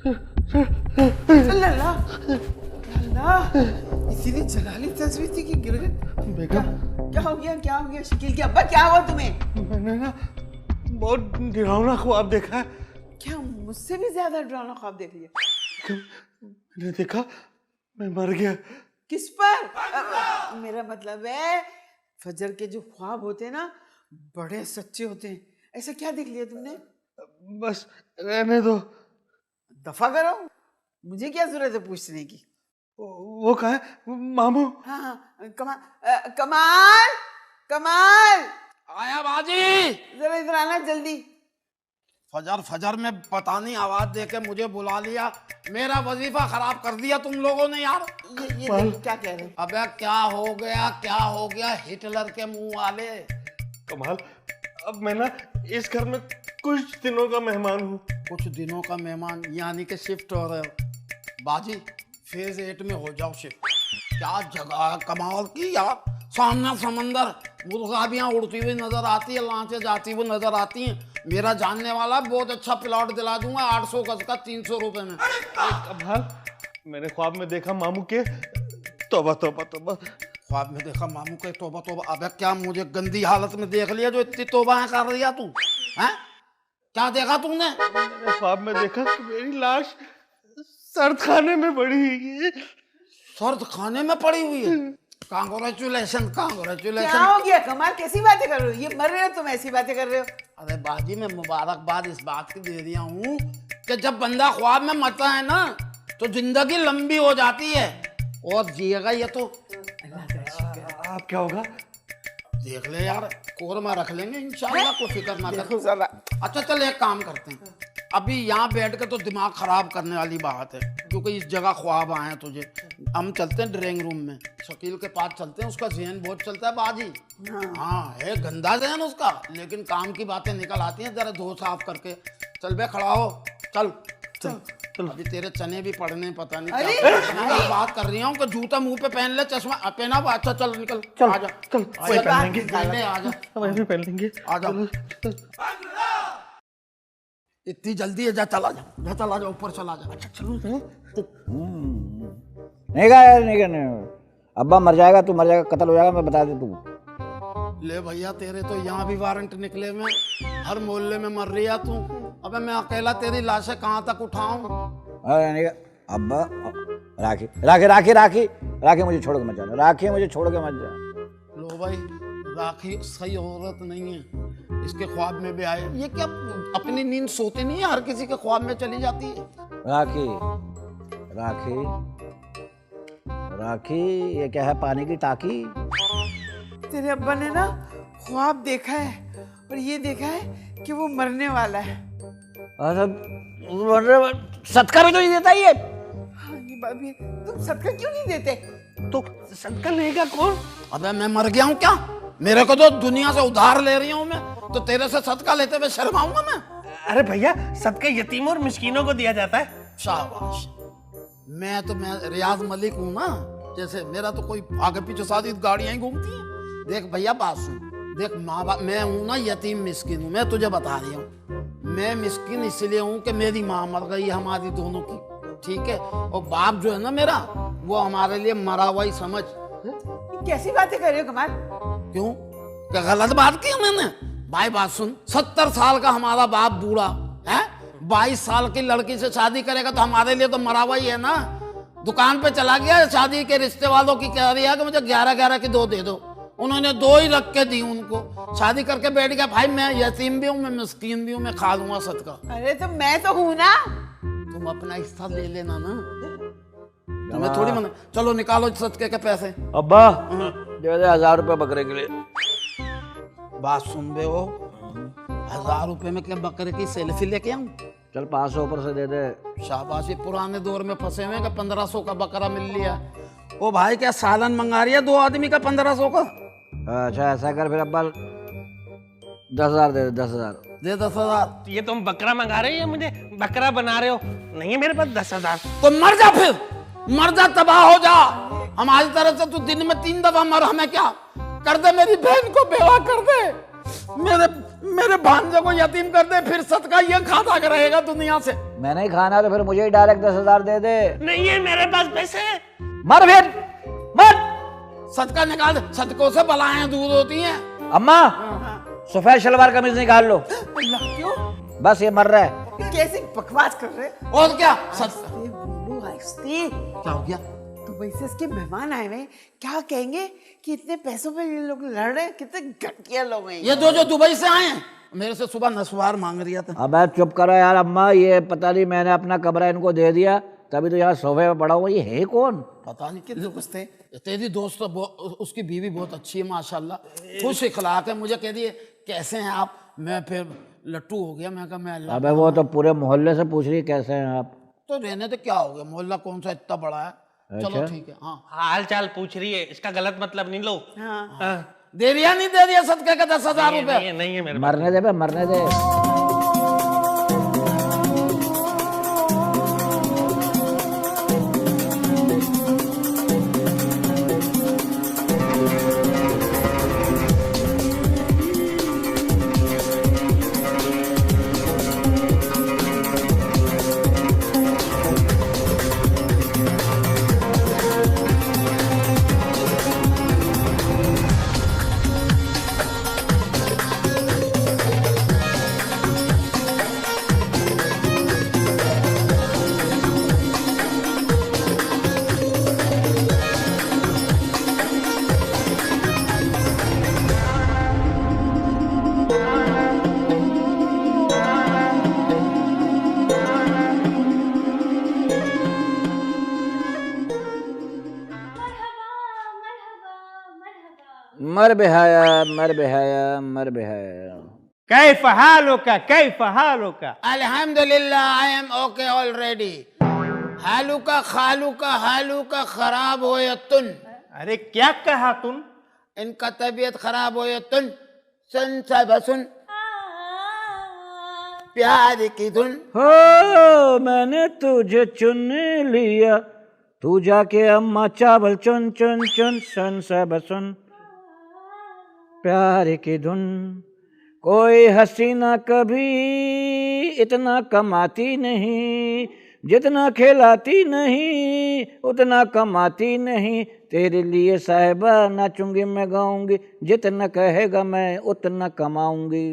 लल्ला लल्ला, इतनी जलाली तस्वीर थी कि गिर गई। बेगम, क्या हो गया, क्या हो गया शकील के अब्बा, क्या हुआ तुम्हें? मैंने ना बहुत डरावना ख्वाब देखा है। क्या मुझसे भी ज्यादा डरावना ख्वाब देख लिया? मैंने देखा मैं मर गया। किस पर? मेरा मतलब है फजर के जो ख्वाब होते हैं ना, बड़े सच्चे होते हैं। ऐसा क्या देख लिया तुमने? बस रहने दो। दफा करो, मुझे क्या जरूरत है पूछने की। वो कहाँ है मामू? हाँ हाँ, कमाल कमाल, आया बाजी। जरा इधर आना जल्दी। फजर फजर में पता नहीं आवाज देके मुझे बुला लिया, मेरा वजीफा खराब कर दिया तुम लोगों ने यार। ये देख, क्या कह रहे हैं? अबे क्या हो गया, क्या हो गया, हिटलर के मुंह वाले। कमाल, अब मैं ना इस घर में कुछ दिनों का मेहमान हूँ। कुछ दिनों का मेहमान यानी कि शिफ्ट हो रहे हो? बाजी फेज 8 में हो जाओ शिफ्ट। क्या जगह है कमाल की यार, सामने समंदर, मुर्गाबियां उड़ती हुई नजर आती है, लांचें जाती हुई नजर आती हैं। मेरा जानने वाला बहुत अच्छा प्लॉट दिला दूंगा 800 गज का 300 रुपए में। कमाल, मैंने ख्वाब में देखा मामू के। तौबा तौबा तौबा। ख्वाब में देखा मामू के? तौबा तौबा। अबे क्या मुझे गंदी हालत में देख लिया जो इतनी तौबा कर रही है तू? हैं? क्या देखा तूने? मैंने ख्वाब में देखा कि मेरी लाश सर्द खाने में पड़ी है। सर्द खाने में पड़ी हुई है? कांग्रेचुलेशन क्या कांग्रेचुलेशन। हो गया कमाल, कैसी बातें कर रहे हो? ये मर रहे हो तुम, ऐसी बातें कर रहे हो? अरे बाजी मैं मुबारकबाद इस बात की दे रहा हूँ कि जब बंदा ख्वाब में मरता है ना तो जिंदगी लंबी हो जाती है और जिएगा ये तो। आप क्या होगा? देख ले यार, कोरमा रख लेंगे इंशाल्लाह, कोई फिक्र ना देखो कर। जरा। अच्छा चल एक काम करते हैं, अभी यहाँ बैठ के तो दिमाग खराब करने वाली बात है क्योंकि इस जगह ख्वाब आए हैं तुझे। हम चलते हैं ड्राइंग रूम में, शकील के पास चलते हैं, उसका जहन बहुत चलता है बाजी। हाँ है गंदा जहन उसका, लेकिन काम की बातें निकल आती हैं जरा धो साफ करके। चल बे खड़ा हो, चल चल चल। अभी तेरे चने भी पड़ने पता नहीं क्या। मैं बात कर रही हूँ कि जूता मुंह पे पहन ले, चश्मा पहना हुआ। अच्छा चल निकल, चल आजा चल, वही पहन लेंगे। आजा वही भी पहन लेंगे। आजा। इतनी जल्दी है? जा चला जा ऊपर चला जा। अच्छा चलो। नहीं गया नहीं करने। अब्बा मर जाएगा, तू मर जाएगा, कत्ल हो जाएगा, मैं बता दे तू। ले भैया तेरे तो यहाँ भी वारंट निकले में, हर मोहल्ले में मर रही है तू। अबे मैं अकेला तेरी लाशें कहाँ तक उठाऊं? अरे नहीं अब्बा, राखी राखी राखी राखी राखी मुझे छोड़ के मत जाना, राखी मुझे छोड़ के मत जा। लो भाई, राखी सही औरत नहीं है, इसके ख्वाब में भी आए। ये क्या अपनी नींद सोती नहीं है, हर किसी के ख्वाब में चली जाती है। राखी राखी राखी, ये क्या है, पानी की टाकी? तेरे अब्बा ने ना ख्वाब देखा है और ये देखा है कि वो मरने वाला है। सदका भी तो नहीं देता ये। हाँ ये बात भी है। तुम सदका क्यों नहीं देते? तो सदका लेगा कौन? अबे मैं मर गया हूँ क्या? मेरे को तो दुनिया से उधार ले रही हूँ मैं, तो तेरे से सदका लेते हुए शर्माऊंगा मैं? अरे भैया, सदका यतीमों और मिस्कीनों को दिया जाता है। शाबाश। मैं रियाज मलिक हूँ ना, जैसे मेरा तो कोई आगे पीछे सारी गाड़ियां ही घूमती हैं। देख भैया बात सुन, देख माँ बाप, मैं हूँ ना यतीम मिस्किन हूँ, मैं तुझे बता रही हूँ। मैं मिस्किन इसलिए हूँ कि मेरी माँ मर गई हमारी दोनों की, ठीक है, और बाप जो है ना मेरा, वो हमारे लिए मरा हुआ ही समझ। कैसी बातें कर रहे हो कमाल? क्यों, क्या गलत बात की मैंने? भाई बात सुन, 70 साल का हमारा बाप बूढ़ा है, 22 साल की लड़की से शादी करेगा तो हमारे लिए तो मरा हुआ ही है ना। दुकान पे चला गया, शादी के रिश्ते वालों की कह रही है कि मुझे 11-11 की 2 दे दो, उन्होंने 2 ही रख के दी उनको, शादी करके बैठ गया। भाई मैं यतीम भी हूँ, मैं मिस्कीन भी हूँ, मैं खा लूंगा सदका। अरे तो मैं तो हूँ ना। तुम अपना हिस्सा ले लेना ना, तुम्हें थोड़ी मना। चलो निकालो सदके के पैसे। अब्बा दे दे 1000 रुपये बकरे के लिए। बात सुन बे, हो 1000 रुपए में क्या बकरे की सेल्फी लेके आऊं? चल 500 ऊपर से दे दे। शाबाश, ये पुराने दौर में फंसे हुए कि 1500 का बकरा मिल लिया। ओ भाई क्या सालन मंगा रही है 2 आदमी का 1500 का? अच्छा ऐसा कर फिर अब्बा 10,000 दे दे, 10,000 दे 10,000। ये तुम बकरा मंगा रहे हो या मुझे बकरा बना रहे हो? नहीं है मेरे पास 10,000। तो मर जा, फिर मर जा, तबाह हो जा। हमारी तरफ से तू दिन में 3 दफा मर, हमें क्या कर दे, मेरी बहन को बेवा कर दे। मेरे मेरे भांजे को यतीम कर दे, फिर सदका ये खाता के रहेगा दुनिया से। मैंने ही खाना तो फिर मुझे ही डायरेक्ट 10,000 दे दे। नहीं है मेरे पास पैसे। मर फिर मर। सदका निकाल दे, सदकों से बलाएं दूर होती हैं। अम्मा सफेद शलवार कमीज निकाल लो। अल्लाह, क्यों? बस ये मर रहा है। कैसी बकवास कर रहे? और क्या आहिस्ते बोलो, आहिस्ते। क्या हो गया? दुबई से इसके मेहमान आए हुए, क्या कहेंगे कि इतने पैसों पे ये लोग लड़ रहे हैं, कितने घटिया लोग हैं ये दो जो दुबई से आए हैं, मेरे से सुबह नस्वार मांग रही था। अब चुप करो यार अम्मा, ये पता नहीं मैंने अपना कमरा इनको दे दिया तभी तो यहाँ सोफे पे पड़ा हुआ। ये है कौन? पता नहीं कितने दोस्त हैं। तेरी दोस्त तो उसकी बीवी बहुत अच्छी है माशाल्लाह, खुश इखलाक है। मुझे कह दिए कैसे हैं आप, मैं फिर लट्टू हो गया। मैं कहा मैं अल्लाह। अबे वो तो पूरे मोहल्ले से पूछ रही है कैसे हैं आप। तो रहने तो क्या हो गया, मोहल्ला कौन सा इतना बड़ा है। चलो ठीक है। हाँ हाल चाल पूछ रही है, इसका गलत मतलब नहीं लो। हाँ। दे दिया नहीं दे दिया सदके का 10,000 रुपए? नहीं है मेरे पास। मरने दे बे, मरने दे। मर बेहाया, मर बेहाया, मर बेहाया। कैफ हालुका, कैफ हालुका। अल्हम्दुलिल्लाह, आई एम ओके ऑलरेडी। हालुका खालुका हालुका खराब हो या तुन। अरे क्या कहा तुम? इनका तबीयत खराब हो या तुन। सुन सब सुन प्यार की धुन। हो मैंने तुझे चुन लिया, तू जाके अम्मा चावल चुन चुन चुन। सुन सब सुन प्यार की धुन। कोई हसीना कभी इतना कमाती नहीं, जितना खिलाती नहीं उतना कमाती नहीं। तेरे लिए साहिबा नाचूंगी मैं गाऊंगी, जितना कहेगा मैं उतना कमाऊंगी।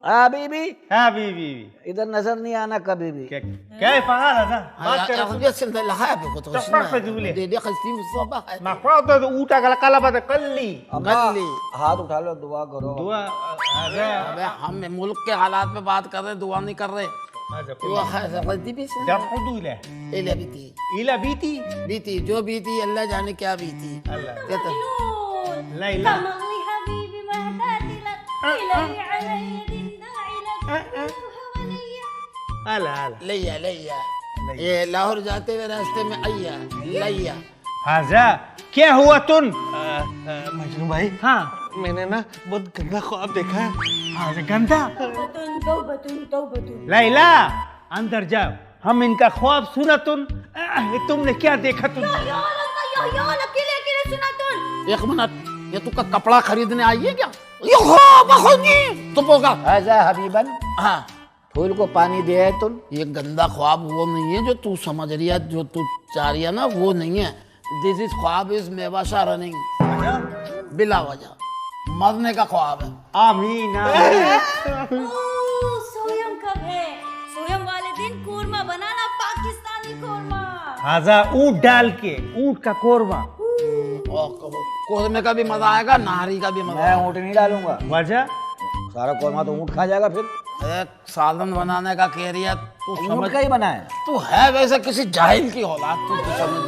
हाँ बीबी, हाँ बीवी। इधर नजर नहीं आना कभी भी। कैफ हालुका? बात करो। ऊटा कला बात कल्ली। अम्मा हाथ उठा लो, दुआ करो। दुआ। अबे हम मुल्क के हालात पे बात कर रहे, दुआ नहीं कर रहे। इला बीती। बीती जो बीती अल्लाह जाने क्या बीती। कहते लैला। लैया लैया, ये लाहौर जाते हुए रास्ते में अय्या लैया। हाजा क्या हुआ तुम? मजनू भाई। हाँ मैंने ना बहुत गंदा ख्वाब देखा है। हाँ गंदा। लैला अंदर जाओ, हम इनका ख्वाब सुना तुमने क्या देखा तुम? एक मिनट, ये तू का कपड़ा खरीदने आई है क्या? तुम होगा ऐसा हबीबन, हाँ। फूल को पानी दिया है तुम। ये गंदा ख्वाब वो नहीं है जो तू समझ रही है, जो तू चाह रही है ना वो नहीं है। दिस इज ख्वाब इज मेवाशा रनिंग बिला वजह, मरने का ख्वाब है। आमीन। सोयम कब है? सोयम वाले दिन कोरमा बनाना, पाकिस्तानी कोरमा। हाजा ऊंट डाल के, ऊंट का कोरमा। कोरमे का भी मजा आएगा, नारी का भी मजा मैं ऊँट नहीं डालूंगा। वजह? सारा कौरमा तो ऊँट खा जाएगा फिर। एक सालन बनाने का कह रही है तू, ऊँट समझ का ही बना है। तू है वैसे किसी जाहिल की औलाद, तू समझ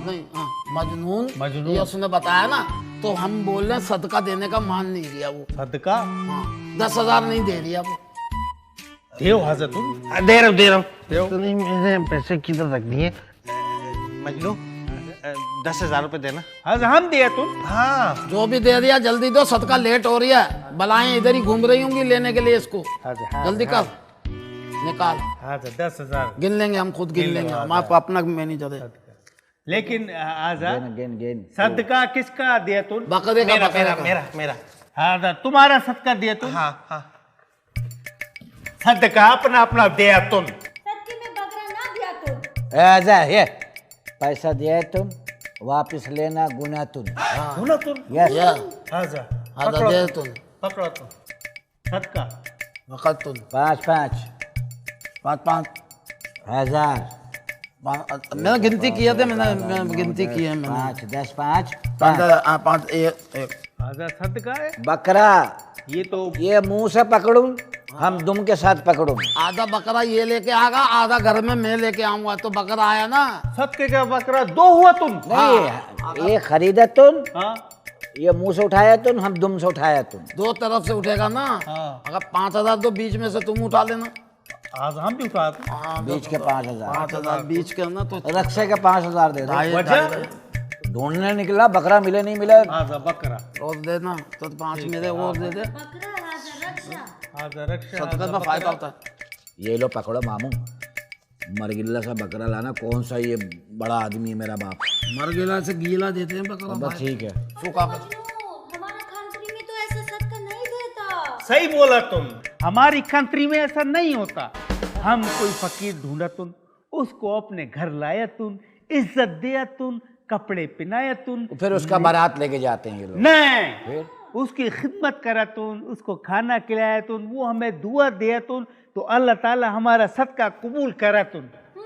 नहीं। हाँ, मजनून ये उसने बताया ना, तो हम बोल रहे हैं सदका देने का मान नहीं दिया वो। सदका? हाँ, 10,000 नहीं दे रही वो। देव हाजा तुम? दे रहा हूँ। तो नहीं मैंने पैसे किधर रख दिए? मजनू 10,000 रुपए देना। हाजा हम दिया तुम? हाँ जो भी दे दिया जल्दी दो, सदका लेट हो रही है। बलाएं इधर ही घूम रही होंगी लेने के लिए इसको। जल्दी कर, निकाल। हाजा 10,000 गिन लेंगे हम, खुद गिन लेंगे, हमारे अपना मैनेजर है। लेकिन आजा गेन गेन गेन। सदका किसका दिया तुम? बकरे का, मेरा बकरे मेरा का। मेरा मेरा। हाँ तुम्हारा सदका दिया तुम। हाँ हाँ सदका अपना अपना दिया तुम। सच्ची में बकरा ना दिया तुम। ऐसा ये पैसा दिया तुम, वापस लेना गुना तुम। सुनो तुम। यस या हाजा आधा दे तुम पकड़ो तुम सदका। वक़्त तुम 5 5 पाँच पाँच 1000 मैंने गिनती किया था, मैंने गिनती की है मैंने। 5 10 5 पाँच एक हाजा सदका है बकरा। ये तो। ये मुंह से पकड़ूं, हम दुम के साथ पकड़ूं। आधा बकरा ये लेके आएगा, आधा घर में मैं लेके आऊंगा, तो बकरा आया ना। सदके का बकरा 2 हुआ तुम। नहीं, ये खरीदा तुम, हाँ ये मुंह से उठाया तुम, हम दुम से उठाया तुम। दो तरफ से उठेगा ना। हाँ। अगर 5,000 तो बीच में से तुम उठा लेना। आज हम भी उठा थे। हाँ, बीच के 5000, 5,000 बीच के ना तो रक्षे के 5000 दे दो। ढाई वजह? ढाई ढूंढने निकला, बकरा मिले नहीं मिले। हाजा बकरा। और देना तो 5 मेरे और दे दे। बकरा राजा रक्षा। हाजा रक्षा। सदका में फायदा होता है। ये लो पकड़ो मामू, मरगिल्ला सा बकरा लाना। कौन सा ये बड़ा आदमी है मेरा बाप। मर गया से गीला देते हैं बकरा। बस ठीक है। सूखा कर। हमारा कंट्री में तो ऐसा सदका नहीं देता। सही बोला तुम। हमारी कंट्री में ऐसा नहीं होता। हम कोई फकीर ढूंढा तुम, उसको अपने घर लाया तुम, इज्जत दिया तुम, कपड़े पहनाया तुम, फिर उसका बारात लेके जाते हैं ये लोग। नहीं उसकी खिदमत करा तुम, उसको खाना खिलाया तुम, वो हमें दुआ दिया तुम, तो अल्लाह ताला हमारा सदका कबूल करा तुम।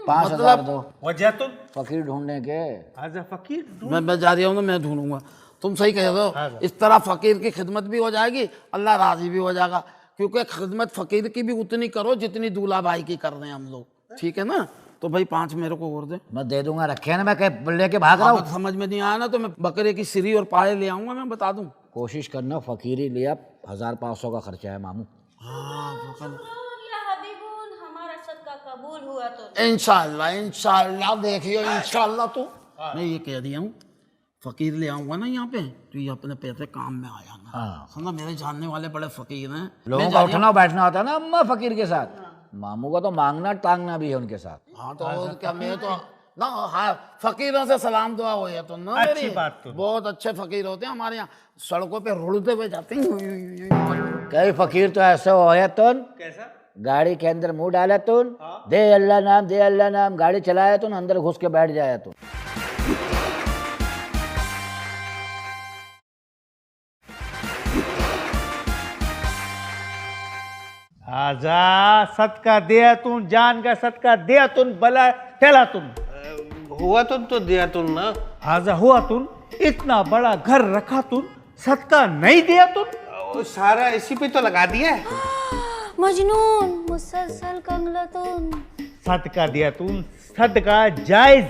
5000 दो वजह तुम। फकीर ढूंढने के। हाजा फकीर ढूंढ। मैं जा रही हूँ ना, मैं ढूंढूंगा। तुम सही कह रहे हो। इस तरह फकीर की खिदमत भी हो जाएगी, अल्लाह राजी भी हो जाएगा। क्योंकि खिदमत फकीर की भी उतनी करो जितनी दूल्हा भाई की कर रहे हैं हम लोग। ठीक है ना? तो भाई 5 मेरे को और दे। मैं दे दूंगा, रखे ना, मैं लेके भाग रहा हूँ। अब समझ में नहीं आया ना तो मैं बकरे की सिरी और पाए ले आऊंगा, मैं बता दूं। कोशिश करना, फकीरी लिया 1500 का खर्चा है मामू। या हबीबुन हमारा सदका कबूल हुआ तो। इंशाल्लाह इंशाल्लाह देखियो इंशाल्लाह। तो मैं ये कह दिया हूँ, फकीर ले आऊंगा ना यहाँ पे तो ये अपने पैसे काम में आ जाना। हाँ। समझा, मेरे जानने वाले बड़े फकीर हैं। लोगों का उठना बैठना होता है ना अम्मा फकीर के साथ। मामू का तो मांगना टांगना भी है उनके साथ। हाँ तो और क्या, मैं तो ना, हाँ फकीरों से सलाम दुआ हो है तो ना। अच्छी मेरी बात तो। बहुत अच्छे फकीर होते हैं हमारे यहाँ, सड़कों पे रुड़ते हुए जाते हैं। कई फकीर तो ऐसे हो है तुन, कैसा? गाड़ी के अंदर मुंह डाला तुन, दे अल्लाह नाम, दे अल्लाह नाम, गाड़ी चलाया तुन, अंदर घुस के बैठ जाया तुन। आजा सदका दिया तुम, जान का सदका दिया तुम, भला ठहला तुम। हुआ तो दिया तुम ना। आजा हुआ तुम, इतना बड़ा घर रखा तुम, सदका नहीं दिया तुम। वो सारा इसी पे तो लगा दिया है। मजनून मुसलसल कंगलतुन। सदका दिया तुम, सदका जायज।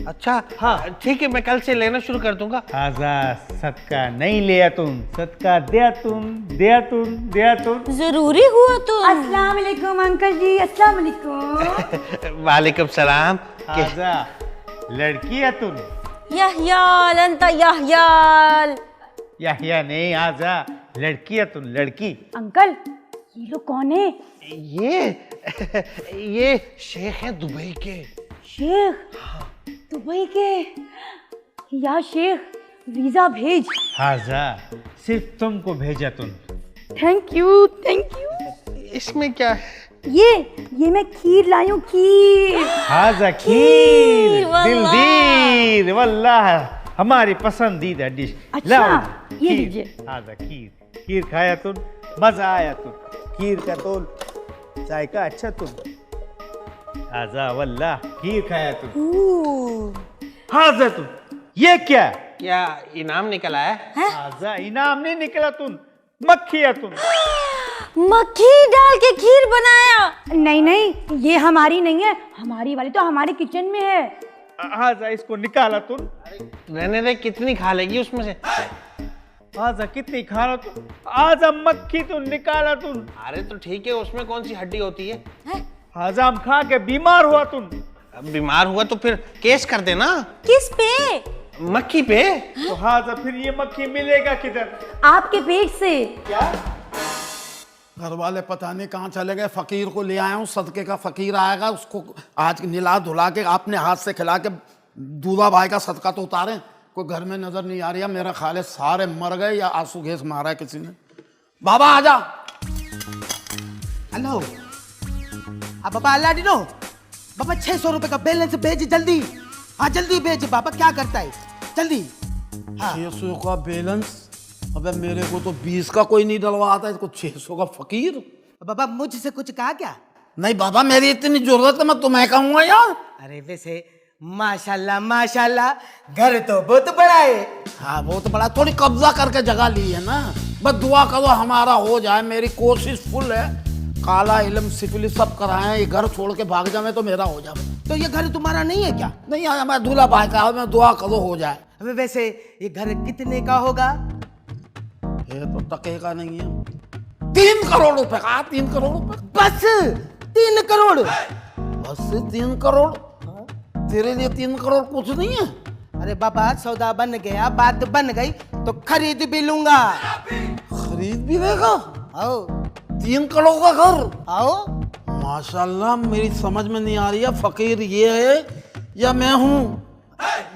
अच्छा हाँ ठीक है, मैं कल से लेना शुरू कर दूंगा। आजा सदका नहीं लिया तुम, सदका दिया तुम, दिया तुम, दिया तुम। जरूरी हुआ तो। अस्सलाम वालेकुम अंकल जी। अस्सलाम वालेकुम। वालेकुम सलाम। आजा लड़की है तुम। यहयाल अंता यहयाल। या नहीं, आजा लड़की है तुम, लड़की। अंकल ये लोग कौन है? ये शेख है दुबई के। शेख दुबई के? या शेख वीजा भेज। आजा सिर्फ तुमको भेजा तुम। Thank you thank you. इसमें क्या है? ये मैं खीर लाई हूँ, खीर। आजा खीर, दिलदीर, वल्लाह हमारी पसंदीदा डिश। अच्छा, ये खीर। लीजिए। आजा खीर, खीर खाया तुम, मजा आया तुम। खीर का तोल, चाय का अच्छा तुम। आजा वल्लाह खीर खाया तुम। आजा तुम, ये क्या? क्या इनाम निकल आया? आजा इनाम नहीं निकला तुम, मक्खी है तुम। मक्खी डाल के खीर बनाया। नहीं नहीं, ये हमारी नहीं है, हमारी वाली तो हमारे किचन में है। आजा इसको निकाला तुम। रहने दे, कितनी खा लेगी उसमें से? आजा कितनी खाना तुम। आजा मक्खी तुम निकाला तुम। अरे तो ठीक है, उसमें कौन सी हड्डी होती है? आजा हम खा के बीमार हुआ तुम। अब बीमार हुआ तो फिर केस कर देना। किस पे? मक्खी पे। तो आजा फिर ये मक्खी मिलेगा किधर? आपके पेट से। घर वाले पता नहीं कहाँ चले गए। फकीर को ले आया हूँ, सदके का फकीर आएगा, उसको आज निला धुला के अपने हाथ से खिला के दूल्हा भाई का सदका तो उतारें। कोई घर में नजर नहीं आ रही है, मेरा ख्याल है सारे मर गए या आंसू गैस मारा है किसी ने। बाबा आजा। हेलो अब बाबा अल्लाह डिनो बाबा 600 रुपए का बैलेंस भेज जल्दी। हाँ जल्दी भेज बाबा, क्या करता है जल्दी। हाँ 600 का बैलेंस? अबे मेरे को तो 20 का कोई नहीं डलवाता है, इसको 600 का फकीर। बाबा मुझसे कुछ कहा क्या? नहीं बाबा, मेरी इतनी जरूरत है, मैं तुम्हें कहूंगा यार। अरे वैसे माशाल्लाह माशाल्लाह घर तो बहुत बड़ा है। हाँ बहुत बड़ा, थोड़ी कब्जा करके जगह ली है ना। बस दुआ करो हमारा हो जाए, मेरी कोशिश फुल है। काला इल्म सिफिलिस सब कराए, ये घर छोड़ के भाग जावे तो मेरा हो जाए। तो ये घर तुम्हारा नहीं है क्या? नहीं आया, मैं दूल्हा भाई का, मैं दुआ करो हो जाए। अबे वैसे ये घर कितने का होगा? ये तो टके का नहीं है। 3 करोड़ रुपए का। 3 करोड़ रुपए बस 3 करोड़? बस 3 करोड़? तेरे लिए 3 करोड़ कुछ नहीं है। अरे बाबा सौदा बन गया, बात बन गई तो खरीद भी लूंगा। खरीद भी लेगा? आओ 3 करोड़ का घर? आओ। माशाल्लाह, मेरी समझ में नहीं आ रही है, फकीर ये है या मैं हूँ?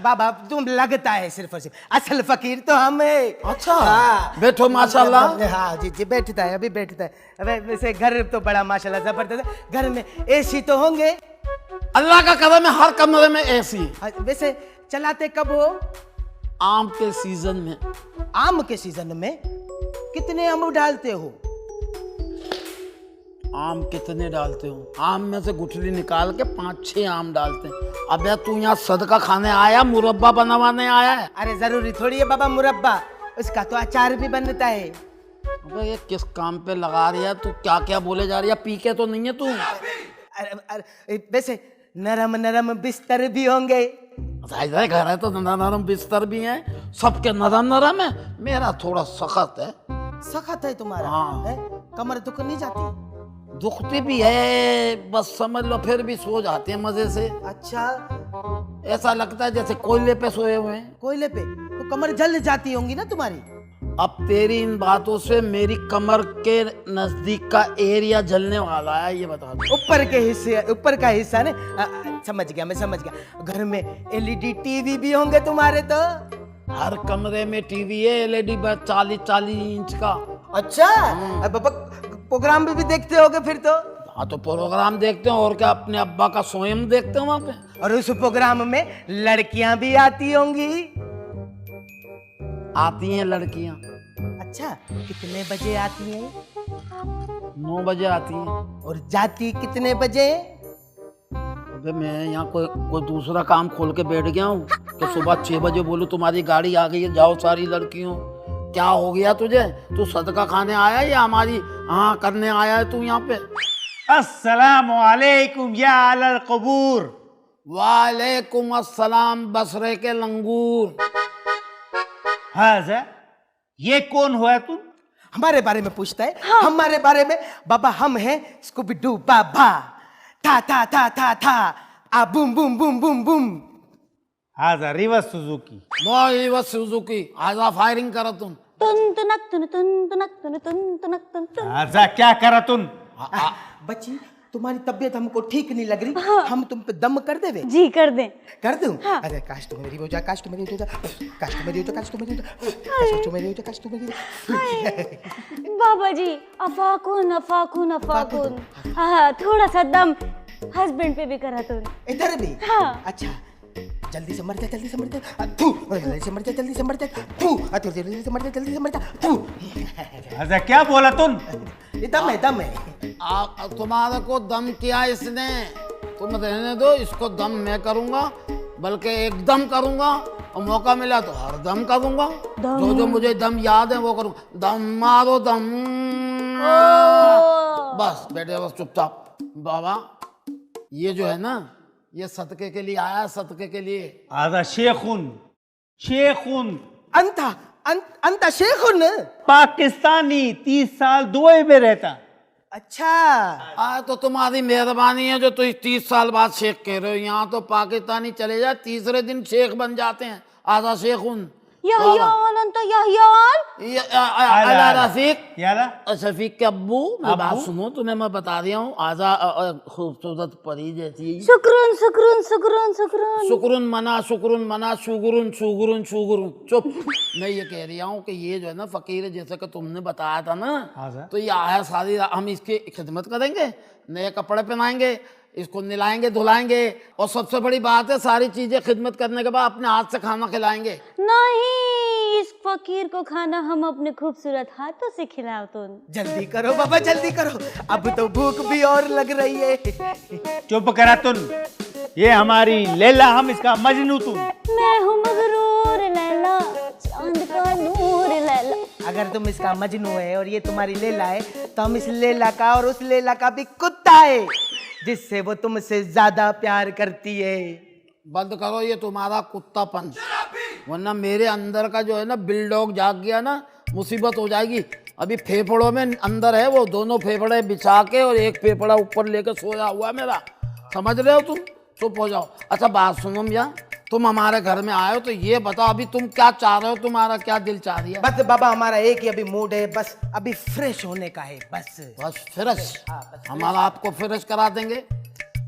बाबा तुम लगता है सिर्फ और सिर्फ, असल फकीर तो हम है। अच्छा हाँ। बैठो माशाल्लाह। हाँ जी जी बैठता है, अभी बैठता है। अबे वैसे घर तो बड़ा माशाल्लाह जबरदस्त है। घर में एसी तो होंगे? अल्लाह का करम है, हर कमरे में एसी। वैसे चलाते कब हो? आम के सीजन में। आम के सीजन में? कितने आम डालते हो? आम कितने डालते हो? आम में से गुठली निकाल के 5-6 आम डालते हैं। अबे तू यहाँ सदका खाने आया, मुरब्बा बनवाने आया है? अरे जरूरी थोड़ी है बाबा मुरब्बा, उसका तो अचार भी बनता है। अबे ये किस काम पे लगा रही है तू? क्या क्या बोले जा रही है? पी के तो नहीं है तू? अरे वैसे नरम नरम बिस्तर भी होंगे? जाहिर घर है तो नरम बिस्तर भी है, सबके नरम नरम है, मेरा थोड़ा सख्त है। सख्त है तुम्हारा? हाँ। है? कमर दुख नहीं जाती? दुखती भी है, बस समझ लो, फिर भी सो जाते हैं मजे से। अच्छा ऐसा लगता है जैसे कोयले पे सोए हुए हैं। कोयले पे? तो कमर जल जाती होंगी ना तुम्हारी? अब तेरी इन बातों से मेरी कमर के नजदीक का एरिया जलने वाला है, ये बता दो। ऊपर के हिस्से, ऊपर का हिस्सा ने समझ गया, मैं समझ गया। घर में एलईडी टीवी भी होंगे तुम्हारे तो? हर कमरे में टीवी है, एलईडी बस 40-40 इंच का। अच्छा बाबा प्रोग्राम भी देखते होगे फिर तो? हाँ तो प्रोग्राम देखते हैं और क्या, अपने अब्बा का स्वयं देखते हैं वहां पे। और उस प्रोग्राम में लड़कियां भी आती होंगी? आती हैं लड़कियां। अच्छा कितने बजे आती हैं? 9 बजे आती हैं। और जाती कितने बजे? अबे मैं यहाँ कोई दूसरा काम खोल के बैठ गया हूँ कि सुबह 6 बजे बोलूँ तुम्हारी गाड़ी आ गई है, जाओ सारी लड़कियों। क्या हो गया तुझे? तू सदका खाने आया है या हमारी हाँ करने आया है तू यहाँ पे? अस्सलामु अलैकुम या अलल कबूर। वालेकुम अस्सलाम बसरे के लंगूर। हाजा, ये कौन हुआ तुम? हमारे बारे में पूछता है? हाँ। हमारे बारे में? बाबा हम हैं स्कूबी डू बाबा। था था था था था आ boom boom boom boom boom. हाजा रिवर्स सुजुकी। नो ये बस सुजुकी। आजा फायरिंग करो तुम। तुन तुनक तुन तुन तुनक तुन तुन तुनक तुन तुन। हाजा क्या करा तुम? बच्ची तुम्हारी तबीयत हमको ठीक नहीं लग रही। हम तुम पे दम कर देवे? जी कर दें। कर दूं? अरे काश तुम मेरी हो जा, काश तुम मेरी हो जा, काश तुम मेरी हो जा, काश तुम मेरी हो जा, काश तुम मेरी हो जा, काश तुम मेरी हो जा। बाबा जी अफाकुन अफाकुन अफाकुन। हाँ थोड़ा सा दम हस्बैंड पे भी करा तो। इधर भी? हाँ। अच्छा जल्दी से मर जा, जल्दी से मर जा, तू जल्दी से मर जा, जल्दी से मर जा, तू जल्दी से मर जा, जल्दी से मर जा, तू। हाजा क्या बोला तुम? ये दम है, दम है। तुम्हारे को दम किया इसने, तुम रहने दो, इसको दम मैं करूंगा, बल्कि एकदम करूंगा, और मौका मिला तो हर दम करूंगा। जो जो मुझे दम याद है वो करूंगा। दम मारो दम। बस बेटे बस चुपचाप। बाबा ये जो है ना, ये सदके के लिए आया, सदके के लिए। हाजा शेखुन, शेखुन अंता अंता शेखुन। पाकिस्तानी, 30 साल दुबई में रहता। अच्छा तो तुम्हारी मेहरबानी है जो तुम 30 साल बाद शेख कह रहे हो। यहाँ तो पाकिस्तानी चले जाए तीसरे दिन शेख बन जाते हैं। आजा शेखुन, यहयाल अंत यहयाल। अला रफीक, याला शफीक के अब्बू, मैं बात सुनो, तुम्हें मैं बता रहा हूँ, आजा खूबसूरत परी जैसी। शुक्रुन शुक्रुन शुक्रुन शुक्रुन। शुक्रुन मना शुगुरुन शुगुरुन शुगुरुन। चुप। मैं ये कह रहा हूँ कि ये जो है ना फकीर, जैसे कि तुमने बताया था ना, तो ये आया सारी हम इसकी खिदमत करेंगे, नए कपड़े पहनाएंगे, इसको नहलाएंगे धुलाएंगे, और सबसे बड़ी बात है सारी चीजें खिदमत करने के बाद अपने हाथ से खाना खिलाएंगे। नहीं, इस फकीर को खाना हम अपने खूबसूरत हाथों से खिलाओ तुम। जल्दी करो बाबा, जल्दी करो, अब तो भूख भी और लग रही है। चुप करा तुम, ये हमारी लैला, हम इसका मजनू तुम। मैं हूँ मगरूर लैला, चांद का नूर लैला। अगर तुम इसका मजनू है और ये तुम्हारी लैला है, तो हम इस लैला का और उस लैला का भी कुत्ता है, जिससे वो तुमसे ज्यादा प्यार करती है। बंद करो ये तुम्हारा कुत्तापन, वरना मेरे अंदर का जो है ना बिलडॉग जाग गया ना, मुसीबत हो जाएगी। अभी फेफड़ों में अंदर है वो, दोनों फेफड़े बिछा के और एक फेफड़ा ऊपर लेकर सोया हुआ है मेरा, समझ रहे हो तुम? चुप हो जाओ। अच्छा बात सुनो मियां, तुम हमारे घर में आए हो तो ये बताओ अभी तुम क्या चाह रहे हो, तुम्हारा क्या दिल चाह रही है? बस बाबा हमारा एक ही अभी मूड है, बस अभी फ्रेश होने का है, बस। बस फ्रेश, हमारा आपको फ्रेश करा देंगे।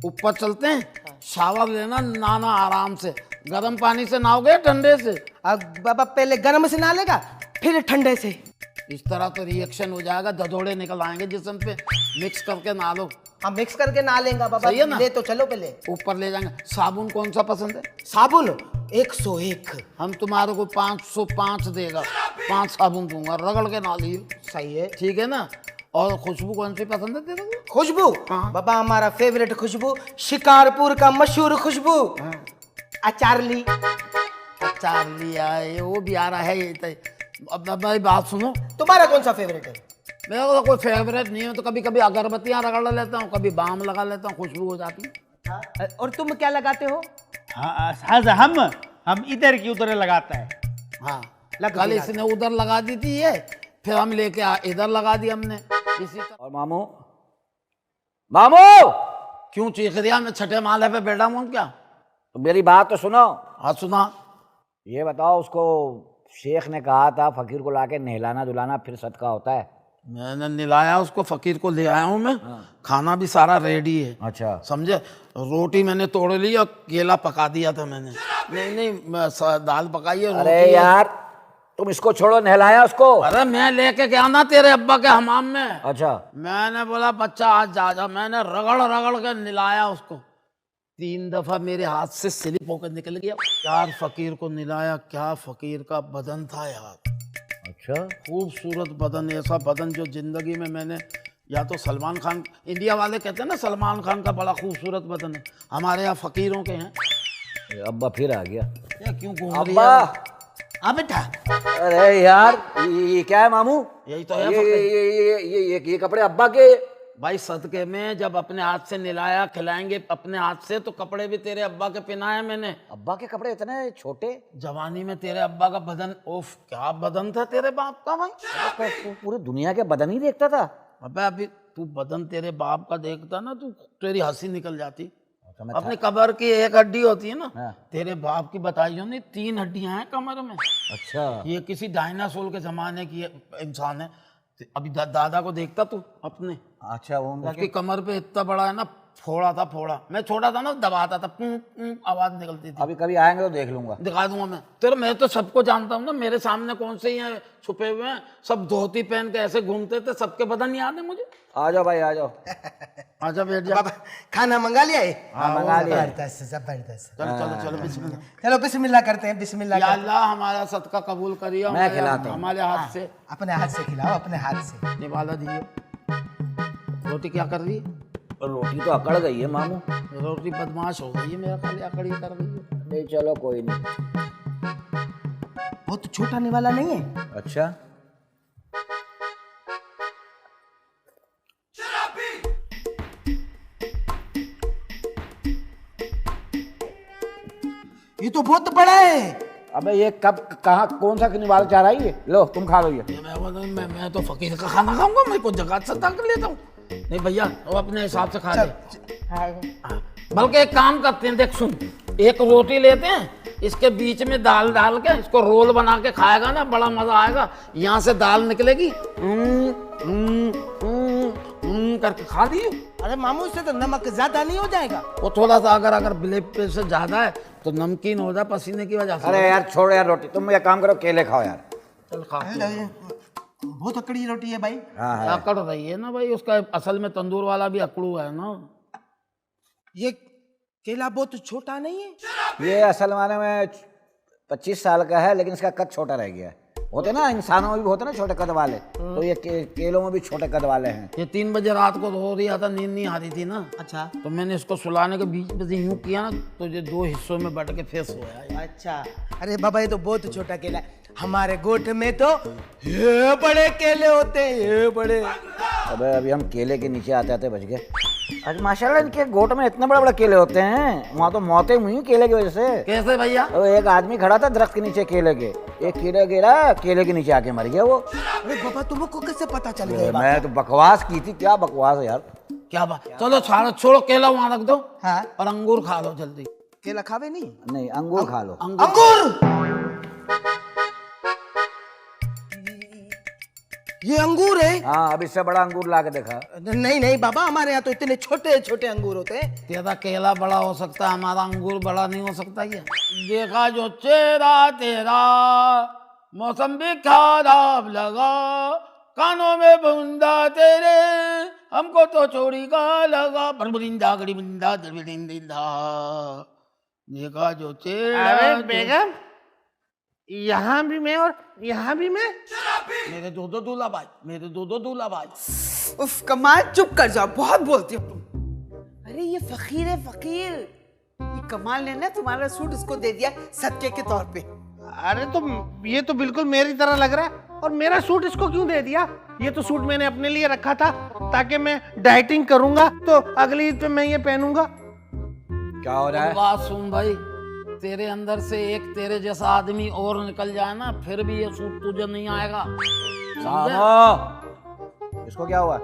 ऊपर चलते हैं, शावर लेना, नहाना आराम से, गर्म पानी से नहाओगे ठंडे से? अब बाबा पहले गर्म से नहा लेगा, फिर ठंडे से। इस तरह तो रिएक्शन हो जाएगा, ददोड़े निकल आएंगे जिस्म पे। मिक्स करके नहा लो। हम मिक्स करके नहा लेंगे बाबा। सही है ना? ले तो चलो पहले। ऊपर ले जाएंगे। साबुन कौन सा पसंद है? साबुन 101। हम तुम्हारे को 505 देगा, 5 साबुन दूंगा, रगड़ के नहा लियो। सही है, ठीक है ना? और खुशबू कौन सी पसंद है तेरे को? खुशबू बाबा हमारा फेवरेट खुशबू, शिकारपुर का मशहूर खुशबू, अचारली। अचार लिया है, वो भी आ रहा है ये। अब मेरी बात सुनो, तुम्हारा कौन सा फेवरेट है? मेरे को तो कोई फेवरेट नहीं है, तो कभी कभी अगरबत्तियाँ रगड़ लेता हूँ, कभी बाम लगा लेता हूँ, खुशबू हो जाती है। और तुम क्या लगाते हो? हाँ, हम इधर की उधर लगाता है। हाँ, कल इसने उधर लगा दी थी ये, फिर हम लेके इधर लगा दी हमने इसी का। और मामू, मामू क्यों चीख दिया? मैं छठे माले पे बैठा हूँ क्या? तो मेरी बात तो सुनो। हाँ सुना। ये बताओ, उसको शेख ने कहा था फकीर को लाके नहलाना धुलाना फिर सदका होता है। मैंने निलाया उसको, फकीर को ले आया हूँ मैं। खाना भी सारा रेडी है। अच्छा, समझे? रोटी मैंने तोड़ ली और केला पका दिया था मैंने। नहीं दाल पकाई है। अरे यार तुम इसको छोड़ो, नहलाया उसको? अरे मैं लेके गया ना तेरे अब्बा के हमाम में। अच्छा, मैंने बोला बच्चा आज जा, मैंने रगड़ रगड़ के निलाया उसको। 3 दफा मेरे हाथ से स्लिप होकर निकल गया यार। फकीर को निलाया, क्या फकीर का बदन था यार। अच्छा, खूबसूरत बदन, ऐसा बदन जो जिंदगी में मैंने, या तो सलमान खान, इंडिया वाले कहते हैं ना सलमान खान का बड़ा खूबसूरत बदन है, हमारे यहाँ फकीरों के हैं। अब्बा फिर आ गया। ये क्यों घूम रही अब्बा, है? हाँ बेटा। अरे यार ये क्या है मामू? यही तो है ये कपड़े अब्बा के? भाई सदके में जब अपने हाथ से निलाया, खिलाएंगे अपने हाथ से, तो कपड़े भी तेरे अब्बा के पहनाए मैंने। अब्बा के कपड़े इतने छोटे? जवानी में तेरे अब्बा का बदन, ओफ क्या बदन था तेरे बाप का भाई। तू पूरी दुनिया के बदन ही देखता था? अबे अभी तू बदन तेरे बाप का देखता ना, तू तेरी हंसी निकल जाती। मैं अपनी कमर की एक हड्डी होती है ना, हाँ। तेरे बाप की बताई नहीं, 3 हड्डियां हैं कमर में। अच्छा, ये किसी डायनासोर के जमाने की इंसान है। अभी दादा को देखता तू अपने? अच्छा, वो उसकी कमर पे इतना बड़ा है ना, फोड़ा था फोड़ा। मैं छोटा था ना, दबाता था, आवाज निकलती थी। अभी कभी आएंगे तो देख लूंगा। दिखा दूंगा मैं तेरे। मैं तो सबको जानता हूँ ना, मेरे सामने कौन से ही छुपे हुए हैं, सब धोती पहन के ऐसे घूमते थे, सबके बदन याद है मुझे। आ जाओ भाई, आ जाओ। आजा बैठ जा। बाबा खाना मंगा लिया है? हाँ, मंगा लिया। जबरदस्त जबरदस्त। चलो चलो चलो, बिस्मिल्लाह। चलो बिस्मिल्लाह करते हैं, बिस्मिल्लाह या करते अल्लाह हमारा सदका कबूल करिए। मैं खिलाता हूँ। हमारे हाथ से हैं। अपने हाथ से खिलाओ, अपने हाथ से। निवाला दिए। रोटी क्या कर रही है? रोटी तो अकड़ गई है मामू। रोटी बदमाश हो गई है, मेरा ख्याल अकड़ी कर रही है। नहीं चलो कोई नहीं। बहुत छोटा निवाला नहीं है। अच्छा, ये तो बहुत बड़ा है। अबे ये कब कहाँ कौन सा निवाला चाह रहा है ये? लो तुम खा लो ये। मैं तो फकीर का खाना खाऊंगा, मैं को जगह से कर लेता हूँ। नहीं भैया, वो अपने हिसाब से खा ले। हाँ। बल्कि एक काम करते हैं, देख सुन, एक रोटी लेते हैं, इसके बीच में दाल डाल के इसको रोल बना के खाएगा ना, बड़ा मजा आएगा। यहाँ से दाल निकलेगी, करके खा लियो। अरे मामू इससे तो नमक ज्यादा नहीं हो जाएगा? वो थोड़ा सा अगर ब्लड प्रेशर ज्यादा है तो नमकीन हो जाए पसीने की वजह से। अरे यार छोड़ यार रोटी, तुम ये काम करो, केले खाओ यार। चल खा। बहुत अकड़ी रोटी है भाई। हाँ है। अकड़ रही है ना भाई, उसका असल में तंदूर वाला भी अकड़ू है ना। ये केला बहुत छोटा नहीं है? ये असल माने में 25 साल का है, लेकिन इसका कद छोटा रह गया है। होते ना इंसानों में भी होते ना छोटे कद वाले, तो ये केलों में भी छोटे कद वाले हैं। ये 3 बजे रात को रो रही था, नींद नहीं आ रही थी ना। अच्छा। तो मैंने इसको सुलाने के बीच में से यूं किया ना, तो ये 2 हिस्सों में बट के फेस होया। अच्छा। अरे बाबा ये तो बहुत छोटा केला है, हमारे गोठ में तो ये बड़े केले होते हैं, ये बड़े। अबे अभी हम केले के नीचे आते आते बच गए। आज माशाल्लाह इनके गोट में इतने बड़े बड़े केले होते हैं, वहाँ तो मौतें हुई केले की वजह से। कैसे भैया? तो एक आदमी खड़ा था दरख्त के नीचे केले के, एक कीड़ा गिरा, केले के नीचे आके मर गया वो। अरे बाबा तुमको कैसे पता चल गया? मैं तो बकवास की थी, क्या बकवास है यार। क्या बात? चलो छोड़ो केला वहां रख दो। हाँ। और अंगूर खा लो जल्दी। केला खावे नहीं? नहीं अंगूर खा लो। अंगूर? ये अंगूर है? हाँ अब इससे बड़ा अंगूर ला के देखा। नहीं नहीं बाबा, हमारे यहाँ तो इतने छोटे छोटे अंगूर होते हैं। तेरा केला बड़ा हो सकता है, हमारा अंगूर बड़ा नहीं हो सकता। ये देखा जो चेहरा तेरा, मौसम भी खराब लगा, कानों में बूंदा तेरे, हमको तो चोरी का लगा, बरबरिंदा गड़ी बिंदा दरबिंदा। देखा जो चेहरा। अरे बेगम, यहाँ भी मैं और यहाँ भी मैं। मेरे दो दूल्हा भाई, मेरे दो दूल्हा भाई। उफ कमाल, चुप कर जाओ, बहुत बोलती हो तुम। अरे ये फकीर है फकीर। ये कमाल ने ना तुम्हारा सूट इसको दे दिया सदके के तौर पे। अरे तो ये तो बिल्कुल मेरी तरह लग रहा है, और मेरा सूट इसको क्यों दे दिया? ये तो सूट मैंने अपने लिए रखा था ताकि मैं डाइटिंग करूंगा तो अगली ईद पे मैं ये पहनूंगा। क्या हो रहा है? बात सुन भाई, तेरे अंदर से एक तेरे जैसा आदमी और निकल जाए ना, फिर भी ये सूट तुझे नहीं आएगा। इसको क्या हुआ?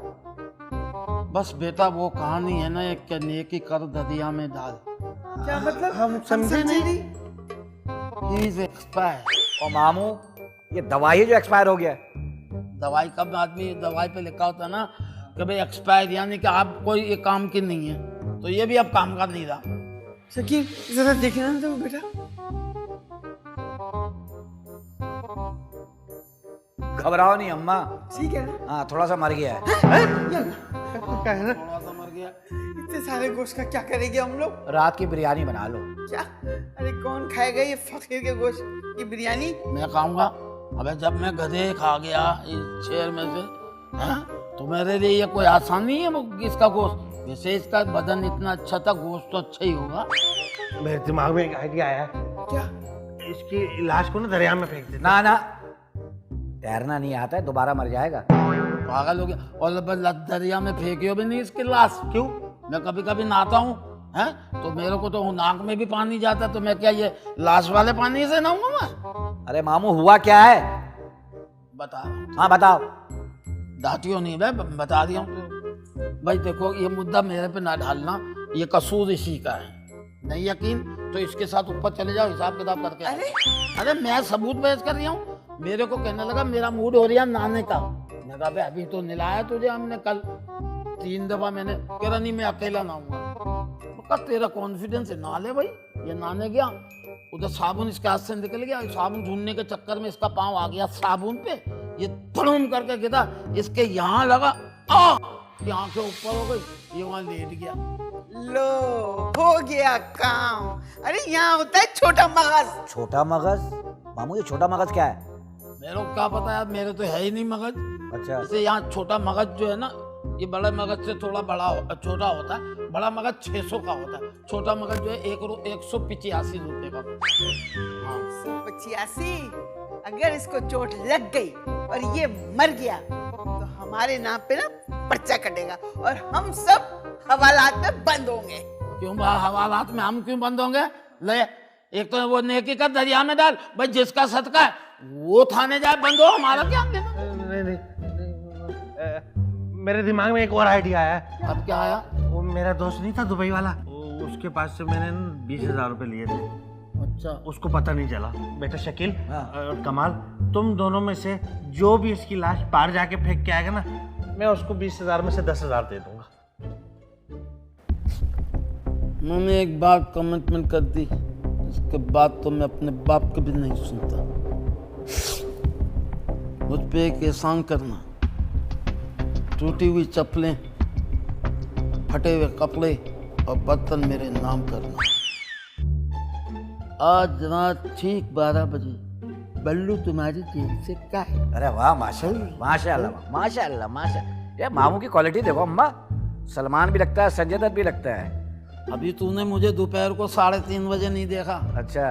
बस बेटा वो कहानी है ना, एक नेकी कर दरिया में डाल। क्या मतलब? हम समझे नहीं। He is expired। ओ मामू, ये दवाई है जो एक्सपायर हो गया? दवाई कब आदमी दवाई पे लिखा होता है ना कि भाई एक्सपायर, यानी कि आप कोई एक काम की नहीं है, तो ये भी अब काम का नहीं रहा। शकील जरा देखना तो बेटा। घबराओ नहीं अम्मा। ठीक है ना? हाँ थोड़ा सा मर गया है। क्या है ना? थोड़ा सा मर गया। इतने सारे गोश्त का क्या करेंगे हम लोग? रात की बिरयानी बना लो। क्या? अरे कौन खाएगा ये फकीर के गोश्त की बिरयानी? मैं खाऊंगा। अबे जब मैं गधे खा गया इस शेर में से, हैं? तो मेरे लिए ये कोई आसान नहीं है इसका गोश्त। वैसे इसका बदन इतना अच्छा था, गोश्त तो अच्छा ही होगा। मेरे दिमाग में एक आइडिया आया है। क्या? इसकी लाश को ना दरिया में फेंक देते। ना ना, तैरना नहीं आता है, दोबारा मर जाएगा। पागल हो गया? और दरिया में फेंकियो भी नहीं इसकी लाश। क्यों? मैं कभी कभी नहाता हूँ, हैं? तो मेरे को तो नाक में भी पानी जाता, तो मैं क्या ये लाश वाले पानी से नहाऊंगा मैं? अरे मामू हुआ क्या है? बता। हाँ बताओ। डांटियो नहीं, मैं बता दिया हूँ भाई। देखो ये मुद्दा मेरे पे ना डालना, ये कसूर इसी का है। नहीं यकीन तो इसके साथ ऊपर चले जाओ, हिसाब किताब करके। अरे मैं सबूत पेश कर रही हूँ। मेरे को कहने लगा मेरा मूड हो रहा नहाने का। मैं कहा भाई अभी तो नहलाया तुझे हमने कल 3 दफा। मैंने कह रहा नहीं मैं अकेला नहाऊंगा। तेरा कॉन्फिडेंस है, नहा ले भाई। ये नहाने गया, उधर साबुन इसके हाथ से निकल गया। साबुन ढूंढने के चक्कर में इसका पाँव आ गया साबुन पे। ये धड़ूम करके गिरा, इसके यहाँ लगा, यहाँ के ऊपर हो गई, ये वहां लेट गया। लो हो गया काम। अरे यहाँ होता है छोटा मगज। छोटा मगज? मामू ये छोटा मगज क्या है? मेरे को क्या पता यार, मेरे तो है ही नहीं मगज। अच्छा। जैसे यहाँ छोटा मगज जो है ना, ये बड़ा मगज से थोड़ा छोटा होता है। बड़ा मगज 600 का होता है, छोटा मगज जो है 185 रुपए का। हाँ। 185? अगर इसको चोट लग गई और ये मर गया तो हमारे नाम पे ना पर्चा कटेगा और हम सब हवालात में बंद होंगे। क्यों हवालात में हम क्यों बंद होंगे? ले, एक तो वो नेकी का दरिया में डाल भाई, जिसका सदका है वो थाने जाए, बंद हो, हमारा क्या नहीं, मेरे दिमाग में एक और आइडिया आया है। अब क्या आया? वो मेरा दोस्त नहीं था दुबई वाला, उसके पास से मैंने 20,000 रुपए लिए थे। अच्छा उसको पता नहीं चला। बेटा शकील हाँ। और कमाल, तुम दोनों में से जो भी इसकी लाश बाहर जाके फेंक के आएगा ना, मैं उसको 20,000 में से 10,000 दे दूंगा। मैंने एक बार कमिटमेंट कर दी, इसके बाद तो मैं अपने बाप के भी नहीं सुनता। मुझ पे एक एहसान करना, टूटी हुई चप्पलें, फटे हुए कपड़े और बर्तन मेरे नाम करना। आज रात ठीक 12 बजे बल्लू तुम्हारी जेल से का। अरे वाह, माशाल्लाह माशाल्लाह माशाल्लाह माशाल्लाह। ये मामू की क्वालिटी देखो अम्मा, सलमान भी लगता है, संजय दत्त भी लगता है। अभी तूने मुझे दोपहर को 3:30 बजे नहीं देखा। अच्छा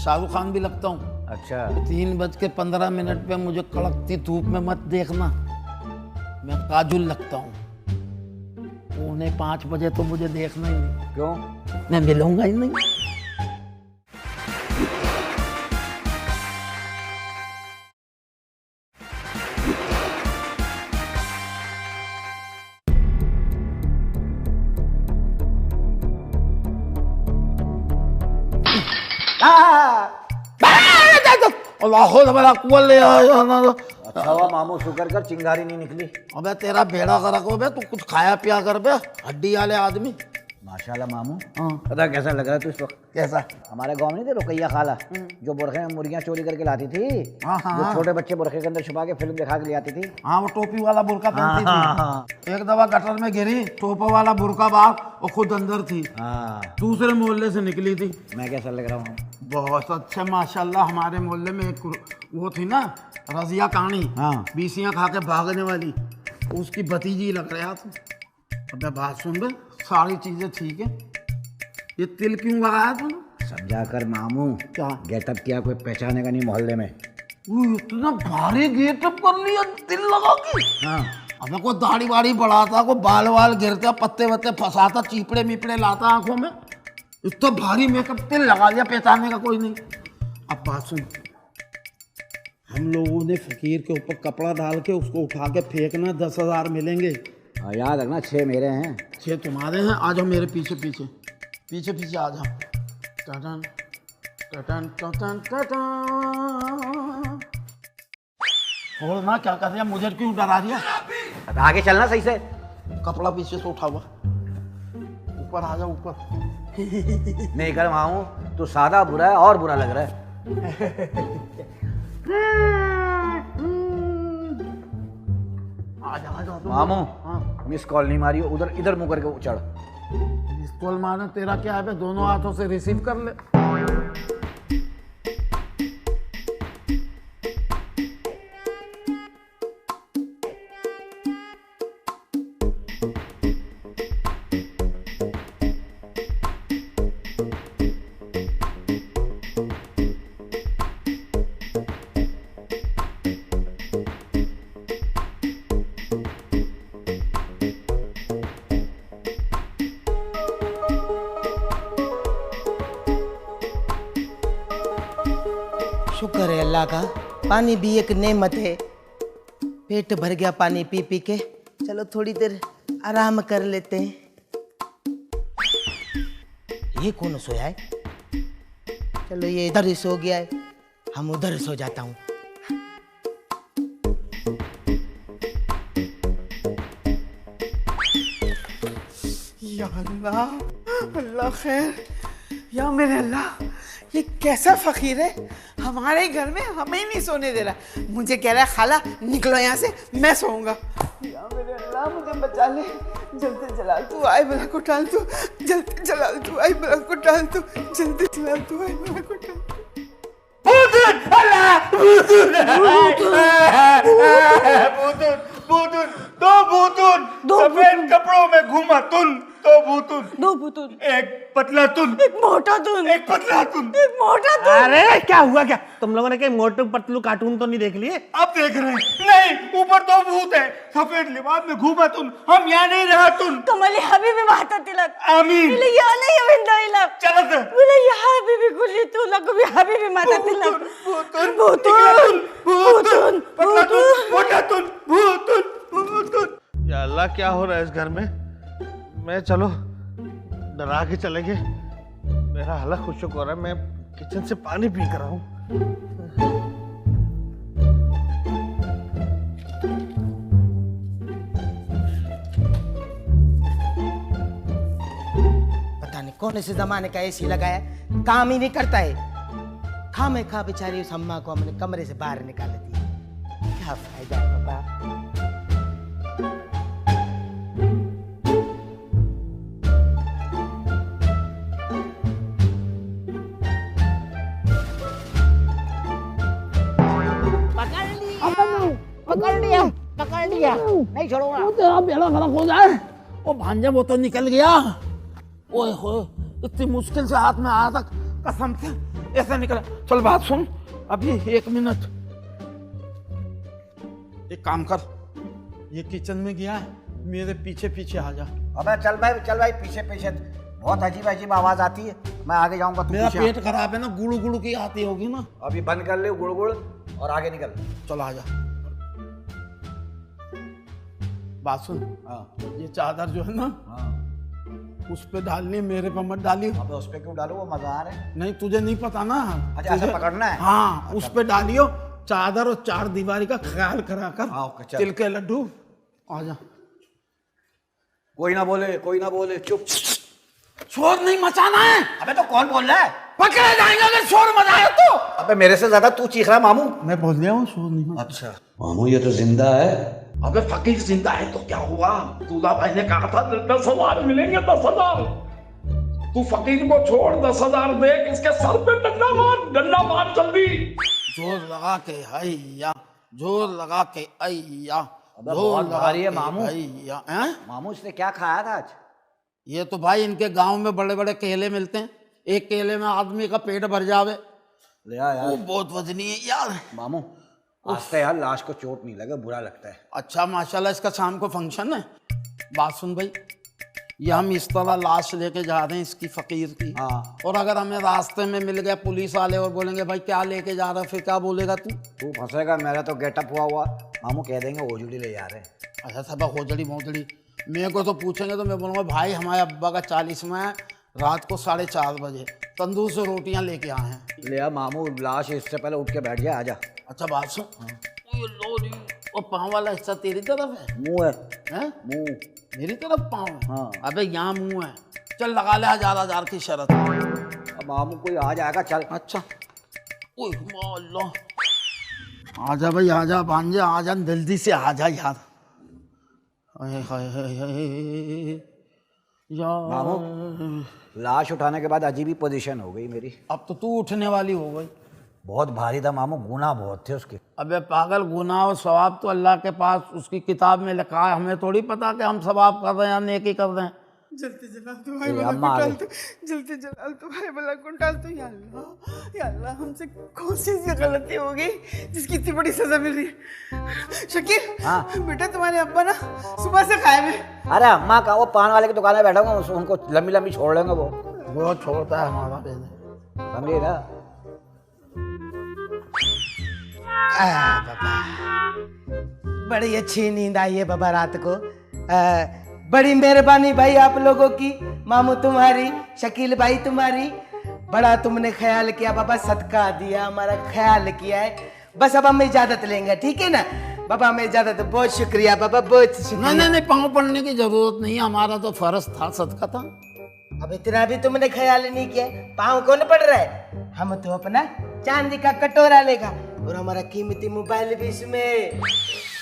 शाहरुख खान भी लगता हूँ। अच्छा 3:15 पे मुझे कड़कती धूप में मत देखना, मैं काजुल लगता हूँ। 4:45 बजे तो मुझे देखना ही नहीं, क्यों? मैं मिलूंगा ही नहीं। अच्छा हुआ मामू शुक्र कर चिंगारी नहीं निकली। अबे तेरा बेड़ा गर्क हो बे, तू कुछ खाया पिया कर बे, हड्डी वाले आदमी। माशाल्लाह मामू। हाँ। पता कैसा लग रहा है तू इस वक्त? कैसा? हमारे गांव में नहीं थे रुकैया खाला, जो बुरखे में मुर्गियां चोरी करके लाती थी। हाँ, हाँ, जो हाँ। छोटे बच्चे बुरखे के अंदर छुपा के फिल्म दिखा के ले आती थी। हाँ, वो टोपी वाला बुरका पहनती हाँ, थी। हाँ। एक दफा गटर में गिरी, टोपा वाला बुरका बाहर और खुद अंदर थी। हाँ, दूसरे मोहल्ले से निकली थी। मैं कैसा लग रहा हूँ? बहुत अच्छा माशाल्लाह। हमारे मोहल्ले में एक वो थी ना, रजिया कहानी, हाँ। बीसियां खा के भागने वाली, उसकी भतीजी लग रहा था। अबे बात सुन बे, सारी चीजें ठीक है, ये तिल क्यों लगाया तूने? समझा कर मामू, क्या? गेटअप किया, कोई पहचानेगा नहीं मोहल्ले में। वो इतना भारी गेटअप कर लिया तिल लगा के। हाँ, अबे कोई दाढ़ी वाड़ी बढ़ाता, कोई बाल वाल गिरता, पत्ते वत्ते फंसाता, चीपड़े मीपड़े लाता आंखों में, इतना भारी मेकअप तिल लगा लिया, पहचानने का कोई नहीं। अब बात सुन, हम लोगों ने फकीर के ऊपर कपड़ा डाल के उसको उठा के फेंकना, 10,000 मिलेंगे। और याद रखना 6 मेरे हैं। 6 तुम्हारे हैं। आ जाओ मेरे पीछे पीछे पीछे पीछे आ जाओ। टटन टटन टटन टटन। और ना क्या कर दिया, मुझे क्यों डरा दिया? आगे चलना सही से। कपड़ा पीछे से उठा हुआ, ऊपर आ जाओ ऊपर। नहीं कर मामू, तू सादा बुरा है और बुरा लग रहा है। आ जाओ तुम। मामू, हाँ, मिस कॉल नहीं मारी, उधर इधर मुंह करके चढ़। कॉल मारना तेरा क्या है बे, दोनों हाथों से रिसीव कर ले। शुक्र है अल्लाह का, पानी भी एक नेमत है। पेट भर गया पानी पी पी के। चलो थोड़ी देर आराम कर लेते हैं। ये कौन सोया है? चलो ये इधर ही सो गया है, हम उधर सो जाता हूँ। या अल्लाह, अल्लाह खैर, या मेरे अल्लाह, ये कैसा फकीर है, हमारे घर में हमें ही नहीं सोने दे रहा। मुझे कह रहा है खाला निकलो यहाँ से, मैं सोऊंगा। या मेरे अल्लाह, मुझे बचा ले, जल्दी जलाल तू आए बला को टाल तू, जल्दी जलाल तू आए बला को टाल तू, जल्दी जलाल तू आए बला को टाल तू। भूतून, अल्लाह, भूतून, भूतून, भूतून, दो भूतून, सफेद कपड़ों में घूमा तुन, दो भूतून, 2 भूतून, एक पतला तुन, एक मोटा तुन, एक पतला तुन। एक मोटा तुन। अरे क्या हुआ क्या? तुम लोगों ने कहीं मोटू पतलू कार्टून तो नहीं देख लिए? अब देख रहे हैं। नहीं, ऊपर दो भूत है, सफेद लिबास में घूमा तुन, हम यहाँ नहीं रहा तुन। कमली हबीबी माता तिलक, आमीन। बिले या नहीं विंदा इलक, चलो तो। बिले या हबीबी कुली तू लग भी हबीबी माता तिलक। भूतून, भूतून, भूतून, पतला तुन, भूतून। मोटा तुन, भूतून, भूतून। या अल्लाह, क्या हो रहा है इस घर में? मैं चलो डरा के चले गए, मेरा हालत खुश हो रहा है। मैं किचन से पानी पी कर आऊं। पता नहीं कौन से जमाने का एसी लगाया, काम ही नहीं करता है। खामे खा बेचारी उस अम्मा को हमने कमरे से बाहर निकाल दिया। क्या फायदा है बाबा। पकड़ लिया नहीं छोड़ूंगा। तेरा बेड़ा गलत हो जाए। ओ भांजे वो तो निकल गया। ओए हो, इतनी मुश्किल से हाथ में आया था, कसम से ऐसा निकला। चल बात सुन, अभी 1 मिनट। एक काम कर, ये किचन में गया है, मेरे पीछे पीछे आ जा। अबे चल भाई पीछे पीछे। बहुत अजीब अजीब आवाज आती है, मैं आगे जाऊंगा। मेरा पेट खराब है ना, गुड़ू गुड़ू की आती होगी ना। अभी बंद कर ले गुड़ गुड़ और आगे निकल। चल आ जा। बात सुन, ये चादर जो है ना, उस पे डालनी, मेरे पे मत डालियो। अबे उस पे क्यों डालूं, वो मजा आ रहा है। नहीं तुझे नहीं पता ना। अच्छा ऐसे पकड़ना है। हाँ, उस पे डालियो। चादर और 4 दीवारी का ख्याल करा कर। चल। तिल के लड्डू आ जा। कोई ना बोले, चुप। शोर नहीं मचाना है। अबे तो कौन बोल रहा है? पकड़े जाएंगे अगर शोर मचाया तो। अबे मेरे से ज्यादा तू चीख रहा है मामू। मैं बोल रहा हूँ शोर नहीं। अच्छा मामू ये तो जिंदा है। अबे फकीर जिंदा है तो क्या हुआ? दूल्हा भाई ने कहा था 10,000 मिलेंगे, 10,000। तू फकीर को छोड़, 10,000 देख, इसके सर पे डंडा मार जल्दी। जोर लगा के हैया, जोर लगा के हैया। बहुत भारी है मामू। हैया। मामू इसने क्या खाया था आज? ये तो भाई इनके गांव में बड़े बड़े केले मिलते हैं, एक केले में आदमी का पेट भर जावे। ले आ यार। वो बहुत वजनी है यार। मामू आज यार लाश को चोट नहीं लगे, बुरा लगता है। अच्छा माशाल्लाह, इसका शाम को फंक्शन है। बात सुन भाई, ये हम इस तरह लाश लेके जा रहे हैं इसकी फकीर की। हाँ। और अगर हमें रास्ते में मिल गया पुलिस वाले और बोलेंगे भाई क्या लेके जा रहा है, फिर क्या बोलेगा तू? तू फंसेगा, मेरा तो गेटअप हुआ मामू कह देंगे ओजुड़ी ले जा रहे हैं। अच्छा सब होजड़ी मोजड़ी, मेरे को तो पूछेंगे तो मैं बोलूँगा भाई हमारे अब्बा का 40वां है, रात को 4:30 बजे तंदूर से रोटियां लेके आए हैं। ले आ मामू, लाश इससे पहले उठ के बैठ जा, आजा। अच्छा बात सुन, ओए लोरी, वो पाँव वाला हिस्सा तेरी तरफ है? मुंह है। हैं? मुंह मेरी तरफ पाँव है? हाँ। अबे यहाँ मुंह है। चल लगा ले 1000 की शर्त। अब मामू कोई आ जाएगा, चल। अच्छा ओए अल्लाह, आजा भाई आजा भांजे, आजा जल्दी से आजा यार। हाय हाय हाय हाय यार। मामू लाश उठाने के बाद अजीब ही पोजीशन हो गई मेरी। अब तो तू उठने वाली हो गई। बहुत भारी था मामू, गुनाह बहुत थे उसके। अबे पागल, गुनाह और सवाब तो अल्लाह के पास उसकी किताब में लिखा है, हमें थोड़ी पता कि हम सवाब कर रहे हैं या नेकी कर रहे हैं। जल्दी जला तो भाई ये भला अम्मा को आ डाल गई। तो, जल्दी जला तो भाई भला को डाल तो। या अल्लाह हमसे कौन सी ऐसी गलती हो गई जिसकी इतनी बड़ी सजा मिल रही है? शकील, हाँ। बेटा तुम्हारे अब्बा ना सुबह से गायब है। अरे अम्मा का वो पान वाले की दुकान में बैठा हूँ, उनको लंबी लंबी छोड़ लेंगे वो छोड़ता है हमारा बेटे। समझिए ना। बड़ी अच्छी नींद आई है बाबा रात को। बड़ी मेहरबानी भाई आप लोगों की, मामू तुम्हारी, शकील भाई तुम्हारी। बड़ा तुमने ख्याल किया बाबा, सदका दिया, हमारा ख्याल किया है। बस अब हम इजाजत लेंगे, ठीक है ना बाबा? हमें इजाजत, बहुत शुक्रिया बाबा, बहुत शुक्रिया। नहीं पाँव पड़ने की जरूरत नहीं, हमारा तो फर्ज था, सदका था। अब इतना भी तुमने ख्याल नहीं किया, पाँव कौन पड़ रहा है? हम तो अपना चांदी का कटोरा लेगा और हमारा कीमती मोबाइल भी इसमें,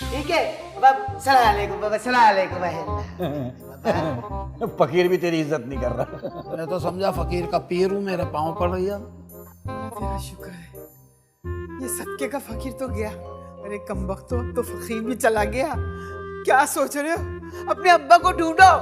ठीक है बाबा? सलाम अलैकुम बाबा, सलाम अलैकुम भाई। फकीर भी तेरी इज्जत नहीं कर रहा। मैं तो समझा फकीर का पीर हूँ, मेरे पाँव पड़ रही है। तेरा शुक्र है, ये सदके का फकीर तो गया, अरे कमबख्तो, अब तो फकीर भी चला गया। क्या सोच रहे हो? अपने अब्बा को ढूंढो।